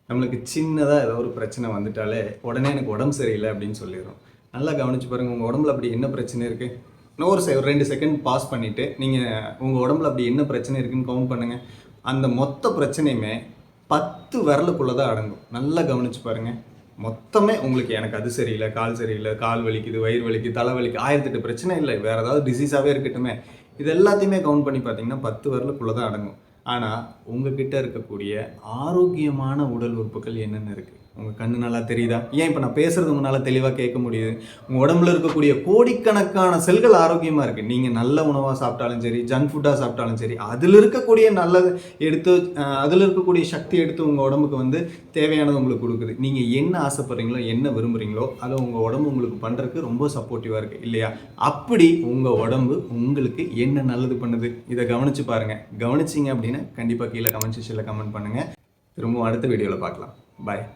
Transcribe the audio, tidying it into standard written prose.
நம்மளுக்கு சின்னதாக ஏதோ ஒரு பிரச்சனை வந்துட்டாலே உடனே எனக்கு உடம்பு சரியில்லை அப்படின்னு சொல்லிடுறோம். நல்லா கவனிச்சு பாருங்கள், உங்கள் உடம்புல அப்படி என்ன பிரச்சனை இருக்குது. இன்னும் ஒரு 2 செகண்ட் பாஸ் பண்ணிவிட்டு நீங்கள் உங்கள் உடம்புல அப்படி என்ன பிரச்சனை இருக்குதுன்னு கவுண்ட் பண்ணுங்கள். அந்த மொத்த பிரச்சனையுமே 10 விரலுக்குள்ளே தான் அடங்கும். நல்லா கவனிச்சு பாருங்கள். மொத்தமே உங்களுக்கு எனக்கு அது சரியில்லை, கால் சரியில்லை, கால் வலிக்குது, வயிறு வலிக்குது, தலை வலிக்குது, 1008 பிரச்சனை இல்லை, வேறு ஏதாவது டிசீஸாகவே இருக்கட்டுமே, இது எல்லாத்தையுமே கவுண்ட் பண்ணி பார்த்தீங்கன்னா 10 விரலுக்குள்ளே தான் அடங்கும். ஆனால் உங்ககிட்ட இருக்கக்கூடிய ஆரோக்கியமான உடல் உறுப்புகள் என்னென்ன இருக்குது? உங்கள் கண்ணு நல்லா தெரியுதா? ஏன் இப்போ நான் பேசுகிறது உங்களால் தெளிவாக கேட்க முடியுது? உங்கள் உடம்புல இருக்கக்கூடிய கோடிக்கணக்கான செல்கள் ஆரோக்கியமாக இருக்குது. நீங்கள் நல்ல உணவாக சாப்பிட்டாலும் சரி, ஜங்க் ஃபுட்டாக சாப்பிட்டாலும் சரி, அதில் இருக்கக்கூடிய நல்லது எடுத்து, அதில் இருக்கக்கூடிய சக்தி எடுத்து உங்கள் உடம்புக்கு வந்து தேவையானது உங்களுக்கு கொடுக்குது. நீங்கள் என்ன ஆசைப்படுறீங்களோ, என்ன விரும்புகிறீங்களோ அதை உங்கள் உடம்பு உங்களுக்கு பண்ணுறதுக்கு ரொம்ப சப்போர்ட்டிவாக இருக்குது இல்லையா? அப்படி உங்கள் உடம்பு உங்களுக்கு என்ன நல்லது பண்ணுது, இதை கவனித்து பாருங்கள். கவனிச்சிங்க அப்படின்னா கண்டிப்பாக கீழே கமெண்ட் செக்ஷனில் கமெண்ட் பண்ணுங்கள். திரும்பவும் அடுத்த வீடியோவில் பார்க்கலாம். பாய்.